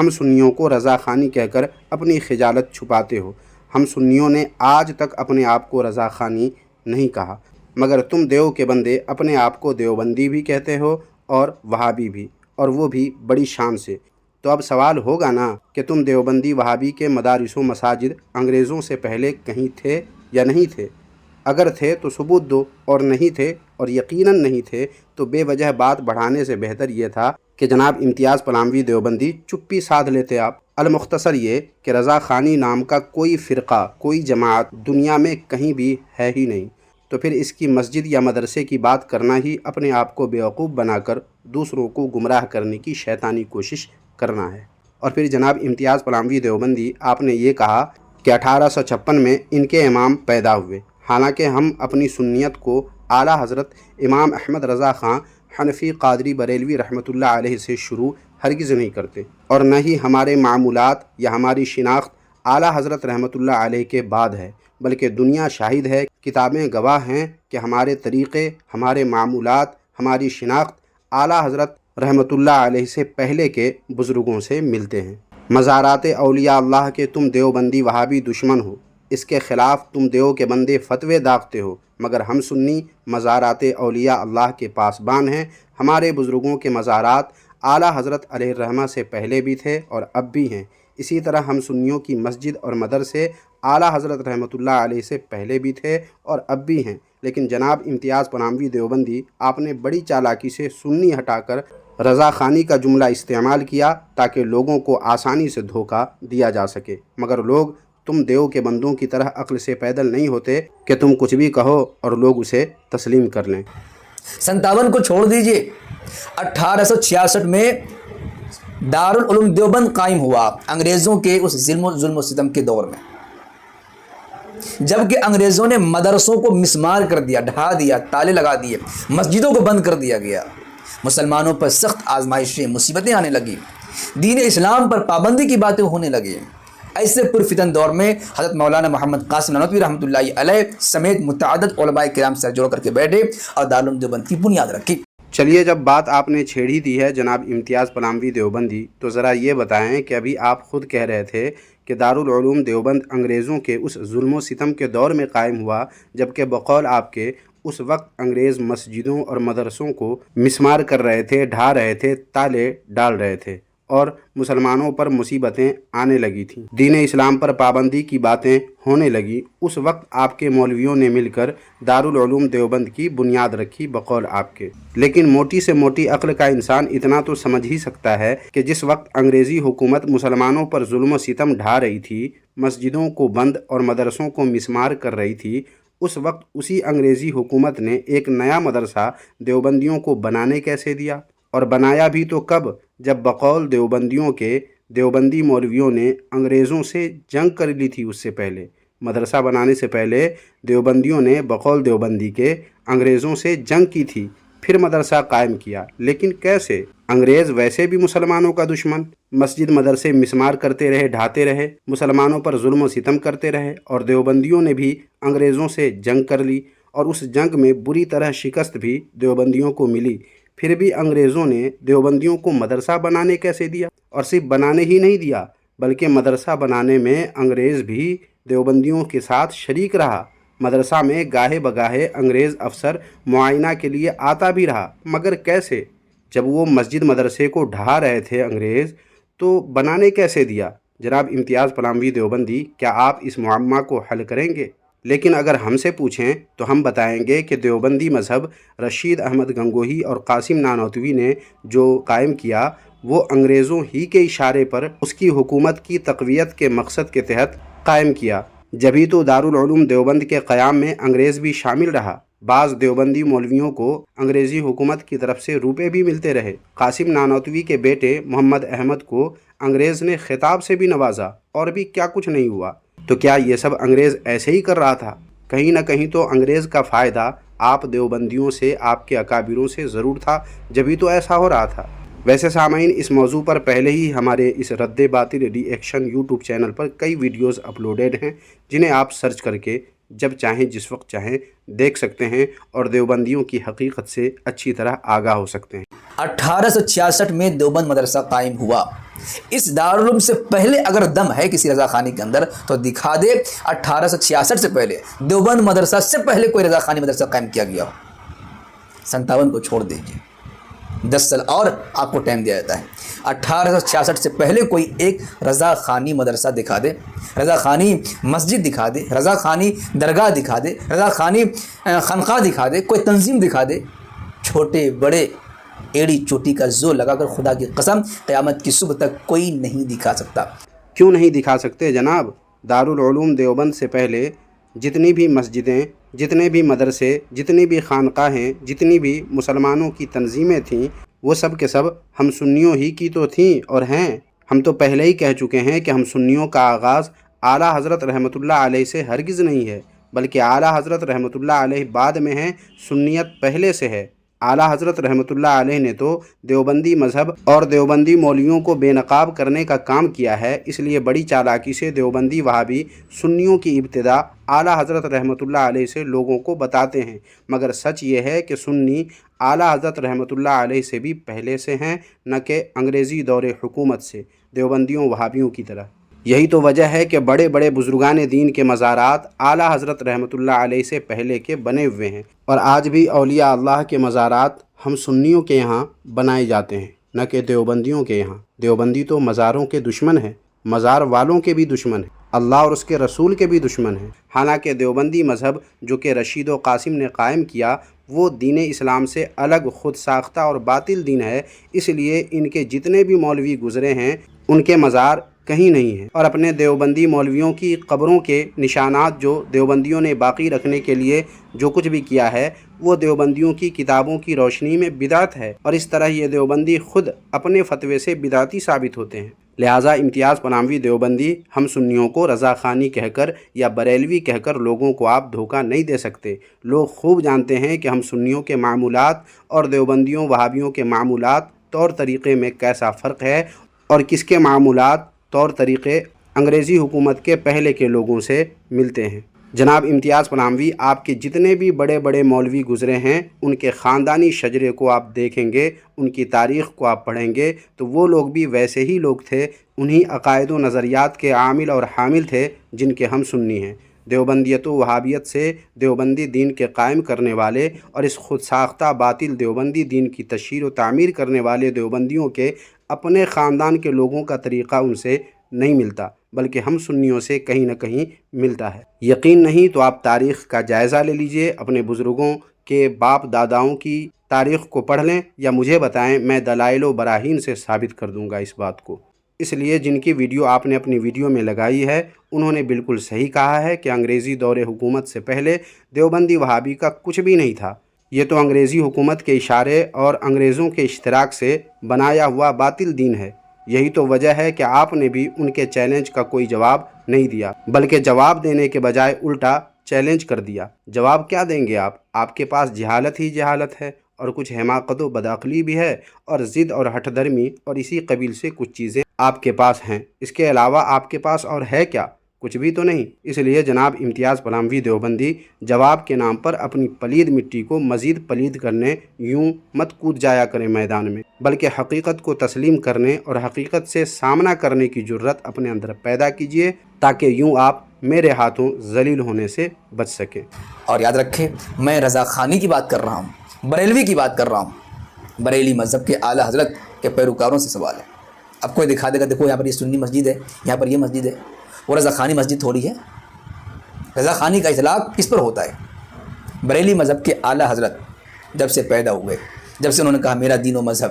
ہم سنیوں کو رضا خانی کہہ کر اپنی خجالت چھپاتے ہو۔ ہم سنیوں نے آج تک اپنے آپ کو رضا خانی نہیں کہا، مگر تم دیو کے بندے اپنے آپ کو دیوبندی بھی کہتے ہو اور وہابی بھی، اور وہ بھی بڑی شان سے۔ تو اب سوال ہوگا نا کہ تم دیوبندی وہابی کے مدارس و مساجد انگریزوں سے پہلے کہیں تھے یا نہیں تھے؟ اگر تھے تو ثبوت دو، اور نہیں تھے اور یقیناً نہیں تھے تو بے وجہ بات بڑھانے سے بہتر یہ تھا کہ جناب امتیاز پلاموی دیوبندی چپی سادھ لیتے آپ۔ المختصر یہ کہ رضا خانی نام کا کوئی فرقہ، کوئی جماعت دنیا میں کہیں بھی ہے ہی نہیں، تو پھر اس کی مسجد یا مدرسے کی بات کرنا ہی اپنے آپ کو بیوقوف بنا کر دوسروں کو گمراہ کرنے کی شیطانی کوشش کرنا ہے۔ اور پھر جناب امتیاز پلاموی دیوبندی، آپ نے یہ کہا کہ 1856 میں ان کے امام پیدا ہوئے، حالانکہ ہم اپنی سنیت کو اعلیٰ حضرت امام احمد رضا خان حنفی قادری بریلوی رحمۃ اللہ علیہ سے شروع ہرگز نہیں کرتے، اور نہ ہی ہمارے معمولات یا ہماری شناخت اعلیٰ حضرت رحمۃ اللہ علیہ کے بعد ہے، بلکہ دنیا شاہد ہے، کتابیں گواہ ہیں کہ ہمارے طریقے، ہمارے معمولات، ہماری شناخت اعلیٰ حضرت رحمۃ اللہ علیہ سے پہلے کے بزرگوں سے ملتے ہیں۔ مزارات اولیاء اللہ کے تم دیوبندی وہابی دشمن ہو، اس کے خلاف تم دیو کے بندے فتوے داغتے ہو، مگر ہم سنی مزارات اولیاء اللہ کے پاسبان ہیں۔ ہمارے بزرگوں کے مزارات اعلیٰ حضرت علیہ الرحمہ سے پہلے بھی تھے اور اب بھی ہیں۔ اسی طرح ہم سنیوں کی مسجد اور مدرسے اعلیٰ حضرت رحمۃ اللہ علیہ سے پہلے بھی تھے اور اب بھی ہیں، لیکن جناب امتیاز پلاموی دیوبندی، آپ نے بڑی چالاکی سے سنی ہٹا کر رضا خانی کا جملہ استعمال کیا تاکہ لوگوں کو آسانی سے دھوکہ دیا جا سکے، مگر لوگ تم دیو کے بندوں کی طرح عقل سے پیدل نہیں ہوتے کہ تم کچھ بھی کہو اور لوگ اسے تسلیم کر لیں۔ 57 کو چھوڑ دیجئے، 1866 میں دارالعلوم دیوبند قائم ہوا انگریزوں کے اس ظلم و ستم کے دور میں، جبکہ انگریزوں نے مدرسوں کو مسمار کر دیا، ڈھا دیا، تالے لگا دیے، مسجدوں کو بند کر دیا گیا، مسلمانوں پر سخت آزمائشیں، مصیبتیں آنے لگی، دین اسلام پر پابندی کی باتیں ہونے لگی۔ ایسے پرفتن دور میں حضرت مولانا محمد قاسم نانوتوی رحمۃ اللہ علیہ سمیت متعدد علماء کرام سر جوڑ کر کے بیٹھے اور دارالعلوم دیوبند کی بنیاد رکھی۔ چلیے، جب بات آپ نے چھیڑ ہی دی ہے جناب امتیاز پلاموی دیوبندی، تو ذرا یہ بتائیں کہ ابھی آپ خود کہہ رہے تھے کہ دارالعلوم دیوبند انگریزوں کے اس ظلم و ستم کے دور میں قائم ہوا، جبکہ بقول آپ کے اس وقت انگریز مسجدوں اور مدرسوں کو مسمار کر رہے تھے، ڈھا رہے تھے، تالے ڈال رہے تھے اور مسلمانوں پر مصیبتیں آنے لگی تھیں، دین اسلام پر پابندی کی باتیں ہونے لگی۔ اس وقت آپ کے مولویوں نے مل کر دارالعلوم دیوبند کی بنیاد رکھی بقول آپ کے۔ لیکن موٹی سے موٹی عقل کا انسان اتنا تو سمجھ ہی سکتا ہے کہ جس وقت انگریزی حکومت مسلمانوں پر ظلم و ستم ڈھا رہی تھی، مسجدوں کو بند اور مدرسوں کو مسمار کر رہی تھی، اس وقت اسی انگریزی حکومت نے ایک نیا مدرسہ دیوبندیوں کو بنانے کیسے دیا؟ اور بنایا بھی تو کب؟ جب بقول دیوبندیوں کے دیوبندی مولویوں نے انگریزوں سے جنگ کر لی تھی۔ اس سے پہلے مدرسہ بنانے سے پہلے دیوبندیوں نے بقول دیوبندی کے انگریزوں سے جنگ کی تھی، پھر مدرسہ قائم کیا۔ لیکن کیسے؟ انگریز ویسے بھی مسلمانوں کا دشمن، مسجد مدرسے مسمار کرتے رہے، ڈھاتے رہے، مسلمانوں پر ظلم و ستم کرتے رہے، اور دیوبندیوں نے بھی انگریزوں سے جنگ کر لی، اور اس جنگ میں بری طرح شکست بھی دیوبندیوں کو ملی۔ پھر بھی انگریزوں نے دیوبندیوں کو مدرسہ بنانے کیسے دیا؟ اور صرف بنانے ہی نہیں دیا، بلکہ مدرسہ بنانے میں انگریز بھی دیوبندیوں کے ساتھ شریک رہا۔ مدرسہ میں گاہے بگاہے انگریز افسر معائنہ کے لیے آتا بھی رہا، مگر کیسے؟ جب وہ مسجد مدرسے کو ڈھا رہے تھے انگریز، تو بنانے کیسے دیا؟ جناب امتیاز پلاموی دیوبندی، کیا آپ اس معمہ کو حل کریں گے؟ لیکن اگر ہم سے پوچھیں تو ہم بتائیں گے کہ دیوبندی مذہب رشید احمد گنگوہی اور قاسم نانوتوی نے جو قائم کیا، وہ انگریزوں ہی کے اشارے پر اس کی حکومت کی تقویت کے مقصد کے تحت قائم کیا۔ جبھی تو دارالعلوم دیوبند کے قیام میں انگریز بھی شامل رہا۔ بعض دیوبندی مولویوں کو انگریزی حکومت کی طرف سے روپے بھی ملتے رہے۔ قاسم نانوتوی کے بیٹے محمد احمد کو انگریز نے خطاب سے بھی نوازا، اور بھی کیا کچھ نہیں ہوا۔ تو کیا یہ سب انگریز ایسے ہی کر رہا تھا؟ کہیں نہ کہیں تو انگریز کا فائدہ آپ دیوبندیوں سے، آپ کے اکابروں سے ضرور تھا، جبھی تو ایسا ہو رہا تھا۔ ویسے سامعین، اس موضوع پر پہلے ہی ہمارے اس رد باطل ری ایکشن یوٹیوب چینل پر کئی ویڈیوز اپلوڈیڈ ہیں، جنہیں آپ سرچ کر کے جب چاہیں، جس وقت چاہیں دیکھ سکتے ہیں، اور دیوبندیوں کی حقیقت سے اچھی طرح آگاہ ہو سکتے ہیں۔ 1866 میں دیوبند مدرسہ قائم ہوا. اس دارالعلوم سے پہلے اگر دم ہے کسی رضا خانی کے اندر تو دکھا دے 1866 سے پہلے دیوبند مدرسہ سے پہلے کوئی رضا خانی مدرسہ قائم کیا گیا ہو. 57 کو چھوڑ دیجیے, 10 سال اور آپ کو ٹائم دیا جاتا ہے. 1866 سے پہلے کوئی ایک رضا خانی مدرسہ دکھا دے, رضا خانی مسجد دکھا دے, رضا خانی درگاہ دکھا دے, رضا خانی خانقاہ دکھا دے, کوئی تنظیم دکھا دے. چھوٹے بڑے ایڑی چوٹی کا زور لگا کر خدا کی قسم قیامت کی صبح تک کوئی نہیں دکھا سکتا. کیوں نہیں دکھا سکتے جناب؟ دارالعلوم دیوبند سے پہلے جتنی بھی مسجدیں, جتنے بھی مدرسے, جتنی بھی خانقاہیں, جتنی بھی مسلمانوں کی تنظیمیں تھیں, وہ سب کے سب ہم سنیوں ہی کی تو تھیں اور ہیں. ہم تو پہلے ہی کہہ چکے ہیں کہ ہم سنیوں کا آغاز اعلیٰ حضرت رحمۃ اللہ علیہ سے ہرگز نہیں ہے, بلکہ اعلیٰ حضرت رحمۃ اللہ علیہ بعد میں ہے, سنیت پہلے سے ہے. اعلیٰ حضرت رحمۃ اللہ علیہ نے تو دیوبندی مذہب اور دیوبندی مولویوں کو بے نقاب کرنے کا کام کیا ہے. اس لیے بڑی چالاکی سے دیوبندی وہابی سنیوں کی ابتدا اعلیٰ حضرت رحمۃ اللہ علیہ سے لوگوں کو بتاتے ہیں, مگر سچ یہ ہے کہ سنی اعلیٰ حضرت رحمۃ اللہ علیہ سے بھی پہلے سے ہیں, نہ کہ انگریزی دور حکومت سے دیوبندیوں وہابیوں کی طرح. یہی تو وجہ ہے کہ بڑے بڑے بزرگان دین کے مزارات اعلیٰ حضرت رحمۃ اللہ علیہ سے پہلے کے بنے ہوئے ہیں, اور آج بھی اولیاء اللہ کے مزارات ہم سنیوں کے یہاں بنائے جاتے ہیں, نہ کہ دیوبندیوں کے یہاں. دیوبندی تو مزاروں کے دشمن ہیں, مزار والوں کے بھی دشمن ہیں, اللہ اور اس کے رسول کے بھی دشمن ہیں. حالانکہ دیوبندی مذہب جو کہ رشید و قاسم نے قائم کیا وہ دین اسلام سے الگ خود ساختہ اور باطل دین ہے, اس لیے ان کے جتنے بھی مولوی گزرے ہیں ان کے مزار کہیں نہیں ہیں, اور اپنے دیوبندی مولویوں کی قبروں کے نشانات جو دیوبندیوں نے باقی رکھنے کے لیے جو کچھ بھی کیا ہے وہ دیوبندیوں کی کتابوں کی روشنی میں بدعت ہے, اور اس طرح یہ دیوبندی خود اپنے فتوے سے بدعتی ثابت ہوتے ہیں. لہٰذا امتیاز پناہوی دیوبندی ہم سنیوں کو رضا خانی کہہ کر یا بریلوی کہہ کر لوگوں کو آپ دھوکہ نہیں دے سکتے. لوگ خوب جانتے ہیں کہ ہم سنیوں کے معمولات اور دیوبندیوں وہابیوں کے معمولات طور طریقے میں کیسا فرق ہے, اور کس کے معمولات طور طریقے انگریزی حکومت کے پہلے کے لوگوں سے ملتے ہیں. جناب امتیاز پناہوی آپ کے جتنے بھی بڑے بڑے مولوی گزرے ہیں ان کے خاندانی شجرے کو آپ دیکھیں گے, ان کی تاریخ کو آپ پڑھیں گے تو وہ لوگ بھی ویسے ہی لوگ تھے, انہی عقائد و نظریات کے عامل اور حامل تھے جن کے ہم سنی ہیں. دیوبندیت و وہابیت سے دیوبندی دین کے قائم کرنے والے اور اس خود ساختہ باطل دیوبندی دین کی تشہیر و تعمیر کرنے والے دیوبندیوں کے اپنے خاندان کے لوگوں کا طریقہ ان سے نہیں ملتا, بلکہ ہم سنیوں سے کہیں نہ کہیں ملتا ہے. یقین نہیں تو آپ تاریخ کا جائزہ لے لیجئے, اپنے بزرگوں کے باپ داداؤں کی تاریخ کو پڑھ لیں یا مجھے بتائیں, میں دلائل و براہین سے ثابت کر دوں گا اس بات کو. اس لیے جن کی ویڈیو آپ نے اپنی ویڈیو میں لگائی ہے انہوں نے بالکل صحیح کہا ہے کہ انگریزی دور حکومت سے پہلے دیوبندی وہابی کا کچھ بھی نہیں تھا. یہ تو انگریزی حکومت کے اشارے اور انگریزوں کے اشتراک سے بنایا ہوا باطل دین ہے. یہی تو وجہ ہے کہ آپ نے بھی ان کے چیلنج کا کوئی جواب نہیں دیا, بلکہ جواب دینے کے بجائے الٹا چیلنج کر دیا. جواب کیا دیں گے آپ کے پاس جہالت ہی جہالت ہے, اور کچھ حماقت و بدعقلی بھی ہے, اور ضد اور ہٹ درمی اور اسی قبیل سے کچھ چیزیں آپ کے پاس ہیں. اس کے علاوہ آپ کے پاس اور ہے کیا؟ کچھ بھی تو نہیں. اس لیے جناب امتیاز پناہوی دیوبندی جواب کے نام پر اپنی پلید مٹی کو مزید پلید کرنے یوں مت کود جایا کریں میدان میں, بلکہ حقیقت کو تسلیم کرنے اور حقیقت سے سامنا کرنے کی جرت اپنے اندر پیدا کیجیے, تاکہ یوں آپ میرے ہاتھوں ذلیل ہونے سے بچ سکیں. اور یاد رکھیں میں رضا خانی کی بات کر رہا ہوں, بریلوی کی بات کر رہا ہوں. بریلی مذہب کے اعلیٰ حضرت کے پیروکاروں سے سوال ہے. اب کوئی دکھا دے گا دیکھو یہاں پر یہ سنی مسجد ہے, یہاں پر یہ مسجد ہے, وہ رضا خانی مسجد تھوڑی ہے. رضا خانی کا اطلاق کس پر ہوتا ہے؟ بریلی مذہب کے اعلیٰ حضرت جب سے پیدا ہوئے, جب سے انہوں نے کہا میرا دین و مذہب.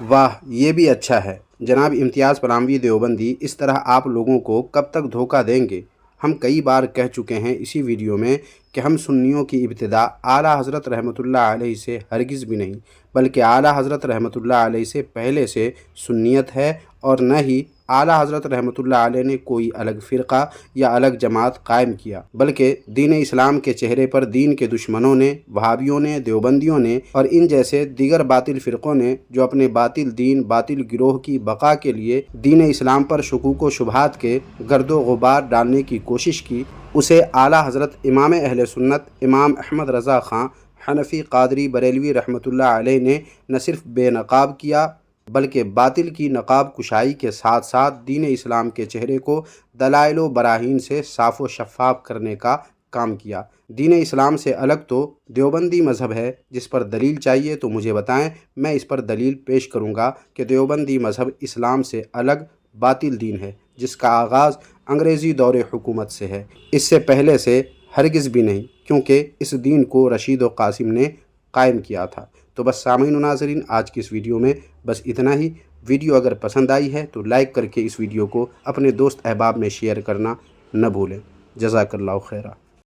واہ, یہ بھی اچھا ہے. جناب امتیاز پناہوی دیوبندی اس طرح آپ لوگوں کو کب تک دھوکہ دیں گے؟ ہم کئی بار کہہ چکے ہیں اسی ویڈیو میں کہ ہم سنیوں کی ابتدا اعلیٰ حضرت رحمۃ اللہ علیہ سے ہرگز بھی نہیں, بلکہ اعلیٰ حضرت رحمۃ اللہ علیہ سے پہلے سے سنیت ہے, اور نہ ہی اعلیٰ حضرت رحمۃ اللہ علیہ نے کوئی الگ فرقہ یا الگ جماعت قائم کیا, بلکہ دین اسلام کے چہرے پر دین کے دشمنوں نے, وہابیوں نے, دیوبندیوں نے اور ان جیسے دیگر باطل فرقوں نے جو اپنے باطل دین باطل گروہ کی بقا کے لیے دین اسلام پر شکوک و شبہات کے گرد و غبار ڈالنے کی کوشش کی, اسے اعلیٰ حضرت امام اہل سنت امام احمد رضا خان حنفی قادری بریلوی رحمۃ اللہ علیہ نے نہ صرف بے نقاب کیا بلکہ باطل کی نقاب کشائی کے ساتھ ساتھ دین اسلام کے چہرے کو دلائل و براہین سے صاف و شفاف کرنے کا کام کیا۔ دین اسلام سے الگ تو دیوبندی مذہب ہے، جس پر دلیل چاہیے تو مجھے بتائیں، میں اس پر دلیل پیش کروں گا کہ دیوبندی مذہب اسلام سے الگ باطل دین ہے، جس کا آغاز انگریزی دور حکومت سے ہے، اس سے پہلے سے ہرگز بھی نہیں، کیونکہ اس دین کو رشید و قاسم نے قائم کیا تھا۔ تو بس سامعین و ناظرین، آج کی اس ویڈیو میں بس اتنا ہی۔ ویڈیو اگر پسند آئی ہے تو لائک کر کے اس ویڈیو کو اپنے دوست احباب میں شیئر کرنا نہ بھولیں۔ جزاک اللہ خیرہ۔